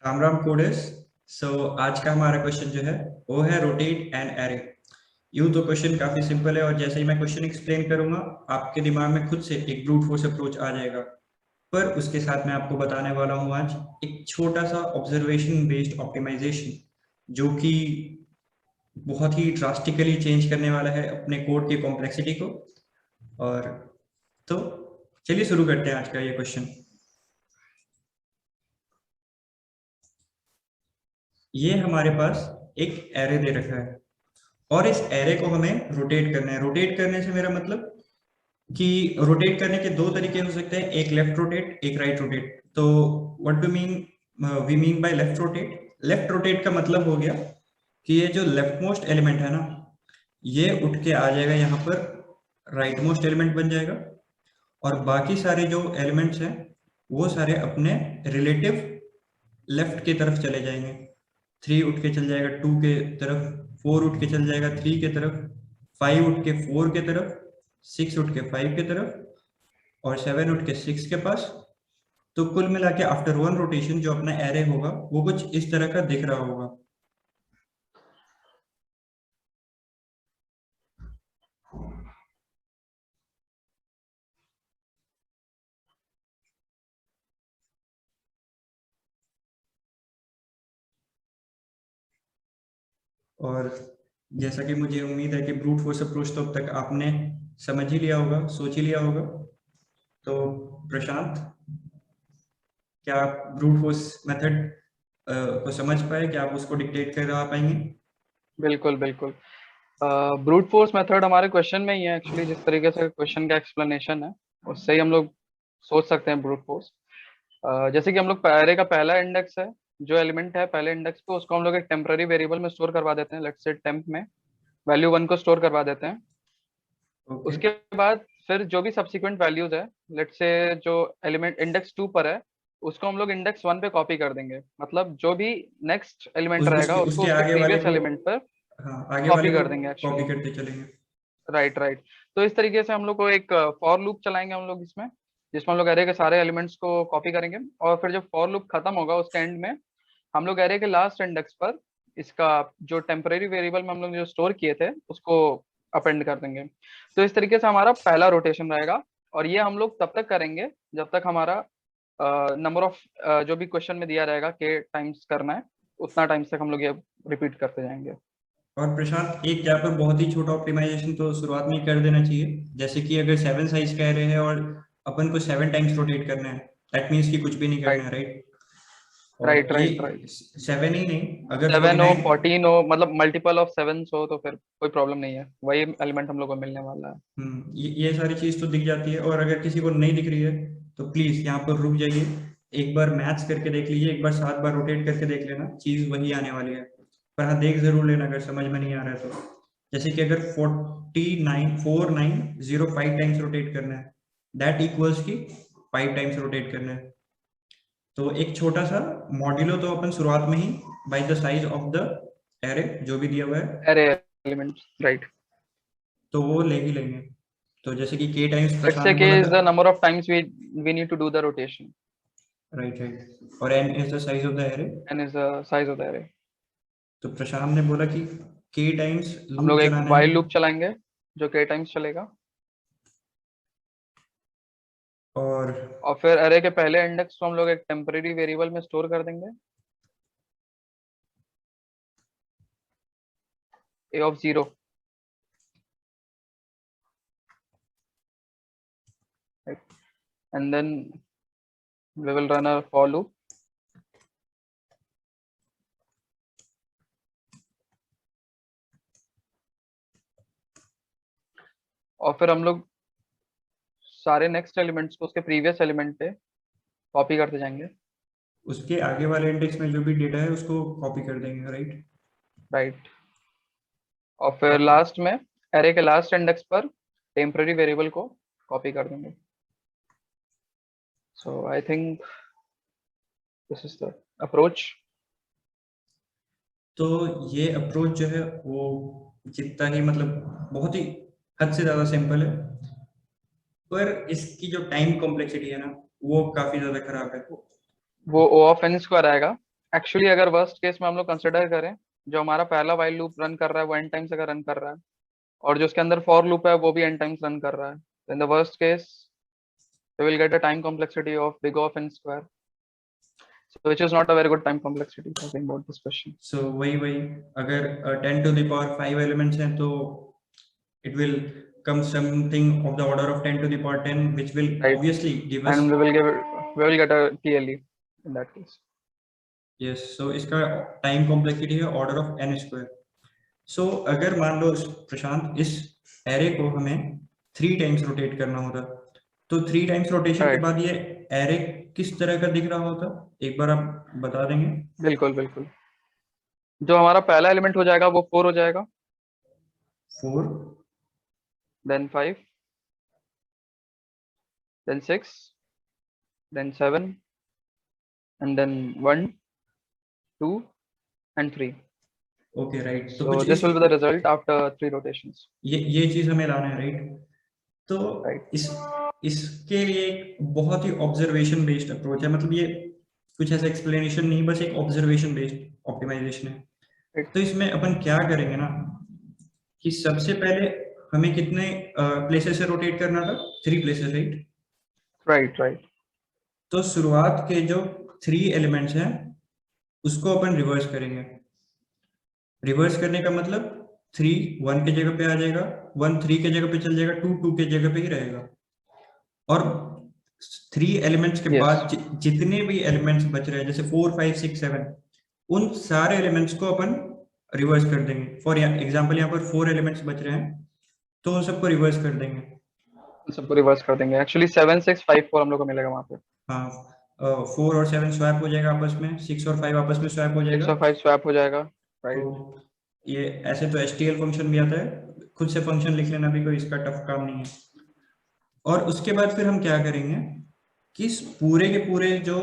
राम राम कोडेस। सो आज का हमारा क्वेश्चन जो है वो है रोटेट एन एरे। यूं तो क्वेश्चन काफी सिंपल है और जैसे ही मैं क्वेश्चन एक्सप्लेन करूंगा आपके दिमाग में खुद से एक ब्रूट फोर्स अप्रोच आ जाएगा। पर उसके साथ मैं आपको बताने वाला हूं आज एक छोटा सा ऑब्जर्वेशन बेस्ड ऑप्टिमाइजेशन जो कि बहुत ही ड्रास्टिकली चेंज करने वाला है अपने कोड की कॉम्प्लेक्सिटी को। और तो चलिए शुरू करते हैं आज का ये क्वेश्चन। ये हमारे पास एक एरे दे रखा है और इस एरे को हमें रोटेट करना है। रोटेट करने से मेरा मतलब कि रोटेट करने के दो तरीके हो सकते हैं, एक लेफ्ट रोटेट एक राइट रोटेट। तो what do mean we mean by left rotate. Left rotate का मतलब हो गया कि ये जो लेफ्ट मोस्ट एलिमेंट है ना, ये उठ के आ जाएगा यहाँ पर, राइट मोस्ट एलिमेंट बन जाएगा और बाकी सारे जो एलिमेंट्स हैं वो सारे अपने रिलेटिव लेफ्ट की तरफ चले जाएंगे। 3 उठ के चल जाएगा 2 के तरफ, 4 उठ के चल जाएगा 3 के तरफ, 5 उठ के 4 के तरफ, 6 उठ के 5 के तरफ और 7 उठ के 6 के पास। तो कुल मिला के आफ्टर वन रोटेशन जो अपना एरे होगा वो कुछ इस तरह का दिख रहा होगा। और जैसा कि मुझे उम्मीद है कि ब्रूट फोर्स अप्रोच तो अब तक आपने समझ ही लिया होगा, सोच ही लिया होगा। तो प्रशांत, क्या आप ब्रूट फोर्स मेथड को समझ पाए? क्या आप उसको डिक्टेट करवा पाएंगे? बिल्कुल बिल्कुल। ब्रूट फोर्स मेथड हमारे क्वेश्चन में ही है एक्चुअली। जिस तरीके से क्वेश्चन का एक्सप्लेनेशन है उससे ही हम लोग सोच सकते हैं ब्रूट फोर्स। जैसे कि हम लोग एरे का पहला इंडेक्स है, जो एलिमेंट है पहले इंडेक्स पे, उसको हम लोग एक टेम्पररी वेरिएबल में स्टोर करवा देते हैं। लेट्स से टेम्प में वैल्यू 1 को स्टोर करवा देते हैं। ओके। उसके बाद फिर जो भी सब्सिक्वेंट वैल्यूज है, लेट्स से जो एलिमेंट इंडेक्स 2 पर है उसको हम लोग इंडेक्स 1 पे कॉपी कर देंगे। मतलब जो भी नेक्स्ट एलिमेंट रहेगा उसको उसके उसके आगे वाले प्रीवियस को, एलिमेंट पर हाँ आगे वाले कॉपी को कर देंगे कॉपी एक्चुअली। करते चलेंगे। Right right. तो इस तरीके से हम लोग को एक फॉर लूप चलाएंगे हम लोग इसमें, जिसमें हम लोग एरे के सारे एलिमेंट्स को कॉपी करेंगे। और फिर जब फॉर लूप खत्म होगा उसके एंड में हम लोग एरे के लास्ट इंडेक्स पर इसका जो टेम्परेरी वेरिएबल में हम लोग जो स्टोर किए थे उसको अपेंड कर देंगे। तो इस तरीके से हमारा पहला रोटेशन रहेगा। और ये हम लोग तब तक करेंगे जब तक हमारा नंबर ऑफ जो भी क्वेश्चन में दिया रहेगा के टाइम्स करना है, उतना टाइम्स तक हम लोग ये रिपीट करते जाएंगे। और प्रशांत, एक यहाँ पर बहुत ही छोटा ऑप्टिमाइजेशन तो शुरुआत में ही कर देना चाहिए। जैसे कि अगर 7 साइज कह रहे हैं और अपन को 7 टाइम्स रोटेट करना है, दैट मीन्स कि कुछ भी नहीं करना राइट है, राइट? और राइट ये राइट राइट। 7 ही नहीं, अगर 7 हो 49। 14 हो, मतलब मल्टीपल ऑफ 7 हो तो फिर कोई प्रॉब्लम नहीं है, वही एलिमेंट हम लोग को मिलने वाला है। ये सारी चीज तो दिख जाती है। और अगर किसी को नहीं दिख रही है तो प्लीज यहाँ पर रुक जाइए, एक बार मैथ्स करके देख लीजिए, एक बार 7 बार रोटेट करके देख लेना, चीज वही आने वाली है। पर हाँ, देख जरूर लेना अगर समझ में नहीं आ रहा है तो। जैसे कि अगर 49 टाइम्स रोटेट करना है, दैट इक्वल्स की 5 टाइम्स रोटेट करना है। तो एक छोटा सा मॉड्यूलो तो अपन शुरुआत में ही by the size of the array जो भी दिया हुआ है एरे एलिमेंट राइट। तो वो ले ही लेंगे। तो जैसे कि k टाइम्स लेट्स प्रशांत से ने के बोला इज था। The number of times we need to do the rotation. Right right. और n is the size of the array. N is the size of the array. तो प्रशांत ने बोला कि k टाइम्स हम लूप लोग एक चलाना है। वाइल लूप चलाएंगे जो के टाइम्स चलेगा। और और फिर एरे के पहले इंडेक्स को हम लोग एक टेम्परेरी वेरिएबल में स्टोर कर देंगे, a of 0। And then we will run a for loop। और फिर हम लोग सारे नेक्स्ट एलिमेंट्स को उसके प्रीवियस एलिमेंट पे कॉपी करते जाएंगे। उसके आगे वाले इंडेक्स में जो भी डेटा है उसको कॉपी कर देंगे, राइट? राइट। और फिर लास्ट में एरे के लास्ट इंडेक्स पर टेम्पररी वेरिएबल को कॉपी कर देंगे। So I think this is the approach. तो ये अप्रोच जो है वो जितना ही मतलब बहुत ही हद से ज्यादा सिंपल है, पर इसकी जो टाइम कॉम्प्लेक्सिटी है ना वो काफी ज्यादा खराब है। वो ओ ऑफ एन स्क्वायर आएगा एक्चुअली अगर वर्स्ट केस में हम लोग कंसिडर करें, जो हमारा पहला वाइल लूप रन कर रहा है वो n टाइम्स अगर रन कर रहा है, और जो उसके अंदर फॉर लूप है वो भी n टाइम्स रन कर रहा है, in the worst case we will get a time complexity of big of n square, so which is not a very good time complexity talking about this question. So वही अगर 10 to the power 5 elements हैं तो it will come something of the order of 10 to the power 10, which will Right. obviously give us, And we will get a TLE in that case. yes, so इसका time complexity है order of n square. So अगर मान लो प्रशांत इस array को हमें 3 times rotate करना होता, तो 3 times rotation के बाद ये array किस तरह का दिख रहा होता, एक बार आप बता देंगे? बिल्कुल बिल्कुल, जो हमारा पहला एलिमेंट हो जाएगा वो 4 हो जाएगा, 4, then 5, then 6, then 7, and then 1, 2 and 3. Okay, right. So this will be the result after 3 rotations. ये चीज हमें लाना है, राइट? तो right. इसके लिए एक बहुत ही ऑब्जर्वेशन बेस्ड अप्रोच है, मतलब ये कुछ ऐसा एक्सप्लेनेशन नहीं, बस एक ऑब्जर्वेशन बेस्ड ऑप्टिमाइजेशन है। right. तो इसमें अपन क्या करेंगे ना कि सबसे पहले हमें कितने प्लेसेस से रोटेट करना था? 3 प्लेसेस, राइट? राइट। तो शुरुआत के जो 3 एलिमेंट्स हैं उसको अपन रिवर्स करेंगे। रिवर्स करने का मतलब 3 1 के जगह पे आ जाएगा, 1 3 के जगह पे चल जाएगा, 2 2 के जगह पे ही रहेगा, और 3 एलिमेंट्स के बाद जितने भी एलिमेंट्स बच रहे हैं जैसे 4 5 6 7, उन सारे एलिमेंट्स को अपन रिवर्स कर देंगे। फॉर एग्जांपल यहाँ पर 4 एलिमेंट्स बच रहे हैं तो उन सबको रिवर्स कर देंगे, सबको रिवर्स कर देंगे। एक्चुअली 7 6 5 4 हम लोग को मिलेगा वहां पे। हाँ, 4 और 7 स्वैप हो जाएगा आपस में, 6 और 5 आपस में स्वैप हो जाएगा, 6 और 5 स्वैप हो जाएगा, राइट। तो ये ऐसे तो STL फंक्शन भी आता है, खुद से फंक्शन लिख लेना भी कोई इसका टफ काम नहीं है। और उसके बाद फिर हम क्या करेंगे कि इस पूरे के पूरे जो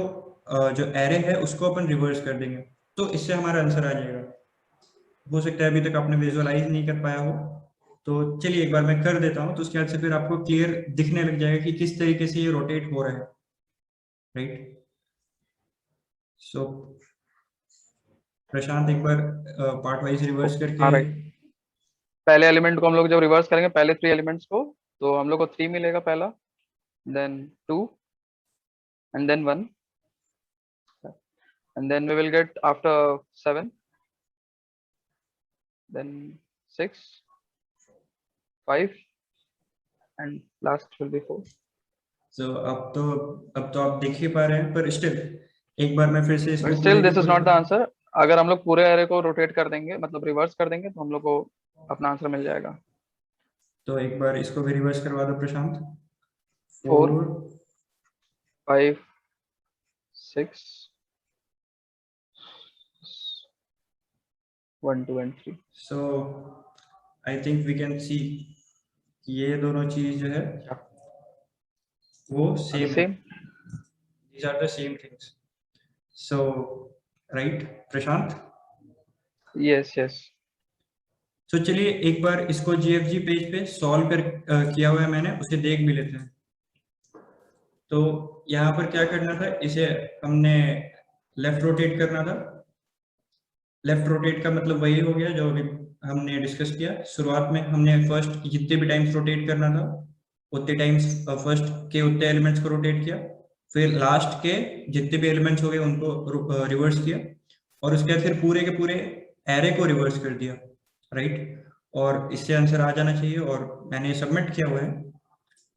एरे है उसको अपन रिवर्स कर देंगे, तो इससे हमारा आंसर आ जाएगा। हो सकता है अभी तक आपने विजुअलाइज नहीं कर पाया हो, तो चलिए एक बार मैं कर देता हूँ, तो उसके बाद से फिर आपको क्लियर दिखने लग जाएगा कि किस तरीके से ये रोटेट हो रहा है, राइट? सो प्रशांत एक बार पार्ट वाइज रिवर्स करके, राइट। पहले एलिमेंट को हम लोग जब रिवर्स करेंगे, पहले 3 एलिमेंट्स को, तो हम लोग को 3 मिलेगा पहला, then 2 and then 1, and then we will get after 7, then 6 5 and last will be 4. so अब तो आप देख ही पा रहे हैं, पर स्टिल एक बार मैं फिर से इसको, still this is not the answer. अगर हम लोग पूरे एरे को रोटेट कर देंगे, मतलब रिवर्स कर देंगे, तो हम लोग को अपना आंसर मिल जाएगा। तो एक बार इसको भी रिवर्स करवा दो प्रशांत। 4 5 6 1 2 and 3। so I think we can see ये दोनों चीज जो है वो सेम है, these are the same things, so right Prashant? yes yes। तो चलिए एक बार इसको GFG पेज पे सॉल्व कर किया हुआ है मैंने, उसे देख भी लेते हैं। तो यहाँ पर क्या करना था, इसे हमने लेफ्ट रोटेट करना था। लेफ्ट रोटेट का मतलब वही हो गया जो हमने डिस्कस किया। शुरुआत में हमने फर्स्ट जितने भी टाइम्स रोटेट करना था उतने टाइम्स फर्स्ट के उतने एलिमेंट्स को रोटेट किया, फिर लास्ट के जितने भी एलिमेंट्स हो गए उनको रिवर्स किया, और उसके बाद फिर पूरे के पूरे एरे को रिवर्स कर दिया, राइट? और इससे आंसर आ जाना चाहिए, और मैंने सबमिट किया हुआ है,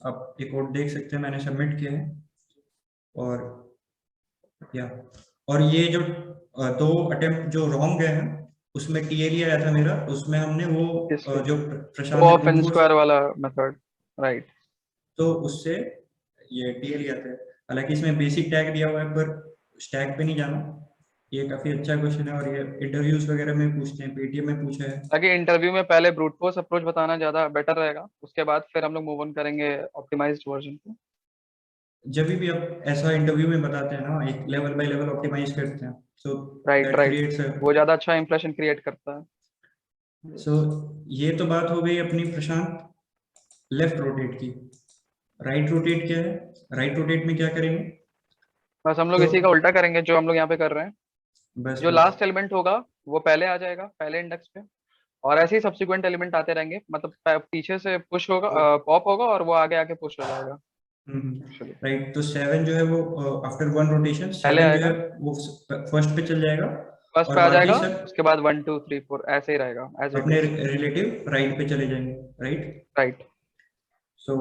आप एक और देख सकते हैं, मैंने सबमिट किया है। और ये जो 2 अटेम्प्ट जो रॉन्ग गए हैं उसमें TLE आया था मेरा, उसमें हमने वो जो प्रशांत ने स्क्वायर वाला मेथड, राइट, तो उससे ये TLE आता है। हालांकि इसमें बेसिक टैग दिया हुआ है, पर स्टैक पे नहीं जाना। ये काफी अच्छा क्वेश्चन है, और ये इंटरव्यूज वगैरह में पूछते हैं, पेटीएम में पूछा है। ताकि इंटरव्यू में पहले ब्रूट फोर्स अप्रोच बताना ज्यादा बेटर रहेगा, उसके बाद फिर हम लोग मूव ऑन करेंगे ऑप्टिमाइज्ड वर्जन पे। जब भी आप ऐसा इंटरव्यू में बताते हैं ना, एक लेवल बाय लेवल ऑप्टिमाइज करते हैं, सो राइट, वो ज्यादा अच्छा इंप्रेशन क्रिएट करता है। सो ये तो बात हो गई अपनी प्रशांत लेफ्ट रोटेट की। राइट रोटेट क्या है? राइट रोटेट में क्या करेंगे? बस हम लोग इसी का उल्टा करेंगे जो हम लोग यहाँ पे कर रहे हैं। बस जो बस। लास्ट एलिमेंट होगा वो पहले आ जाएगा पहले इंडेक्स पे, और ऐसे ही सब्सिक्वेंट एलिमेंट आते रहेंगे, मतलब पीछे से पुश होगा, पॉप होगा और वो आगे आके पुश हो जाएगा एक्चुअली। राइट, तो 7 जो है वो आफ्टर वन रोटेशन पहले 7 जो है आएगा, वो फर्स्ट पे चल जाएगा, फर्स्ट और पे आ बाकी जाएगा, सब उसके बाद 1 2 3 4 ऐसे ही रहेगा एज इट अपने इज। रिलेटिव राइट पे चले जाएंगे, राइट। राइट। सो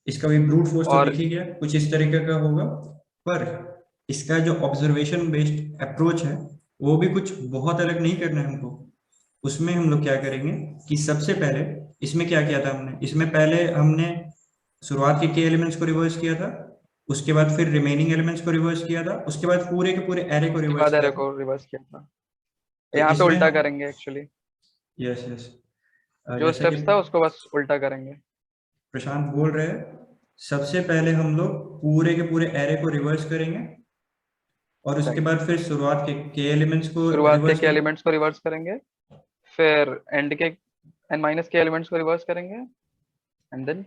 इसका भी ब्रूट फोर्स तो और दिख ही गया, कुछ इस तरीके का होगा। पर इसका जो ऑब्जर्वेशन बेस्ड अप्रोच है वो भी कुछ बहुत अलग नहीं करना है हमको। उसमें हम लोग क्या करेंगे कि सबसे पहले इसमें क्या किया था हमने, इसमें पहले हमने शुरुआत के एलिमेंट्स को रिवर्स किया था, उसके बाद फिर रिमेनिंग एलिमेंट्स को रिवर्स किया था, उसके बाद पूरे के पूरे एरे को उसके रिवर्स बाद किया एरे था। को रिवर्स किया था, तो यहाँ पे इसमें उल्टा करेंगे एक्चुअली। यस यस, जो जैसा कि स्टेप्स था उसको बस उल्टा करेंगे। प्रशांत बोल रहे हैं, सबसे पहले हम लोग पूरे के पूरे एरे को रिवर्स करेंगे, और उसके राइट। बाद फिर शुरुआत के एलिमेंट्स को शुरुआत रिवर्स के करेंगे। एलिमेंट्स को रिवर्स करेंगे, फिर एंड के एन माइनस के एलिमेंट्स को रिवर्स करेंगे, and then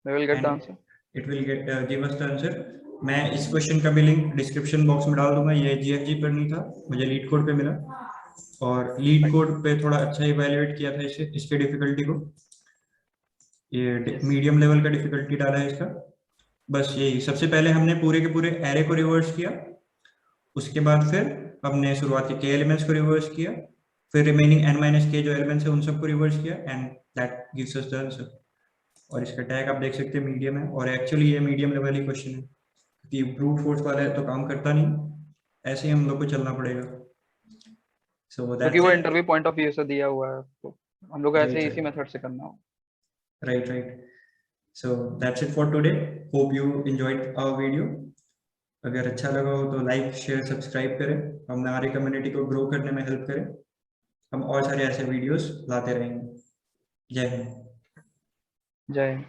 we will get the end answer. It will get give us the answer. मैं इस क्वेश्चन का भी लिंक डिस्क्रिप्शन बॉक्स में डाल दूंगा, ये जीएफजी पर नहीं था, मुझे लीड कोड पे मिला, और लीड राइट। कोड पे थोड़ा अच्छा इवेल्युएट किया था इसे, इसके डिफिकल्टी को, ये यस। मीडियम लेवल का डिफिकल्टी डाला है इसका। बस यही, सबसे पहले हमने पूरे के पूरे एरे को रिवर्स किया, उसके बाद फिर हमने शुरुआत के एलिमेंट्स को रिवर्स किया, फिर रिमेनिंग n माइनस के जो एलिमेंट्स है उन सबको रिवर्स किया, and that gives us the answer. और इसका टैग आप देख सकते हैं मीडियम है, और एक्चुअली ये मीडियम लेवल ही क्वेश्चन है, कि ब्रूट फोर्स वाला तो काम करता नहीं, ऐसे ही हम लोग को चलना पड़ेगा। सो क्योंकि दैट्स वो it. Interview point of view से दिया हुआ है, तो हम लोग ऐसे राइट ही इसी राइट मेथड से करना हो। Right right. So that's it for today, hope you enjoyed our video. अगर अच्छा लगा हो तो लाइक शेयर सब्सक्राइब करें, हमारी कम्युनिटी को ग्रो करने में हेल्प करें, हम और सारे ऐसे वीडियोस लाते रहेंगे। जय हिंद। जय हिंद।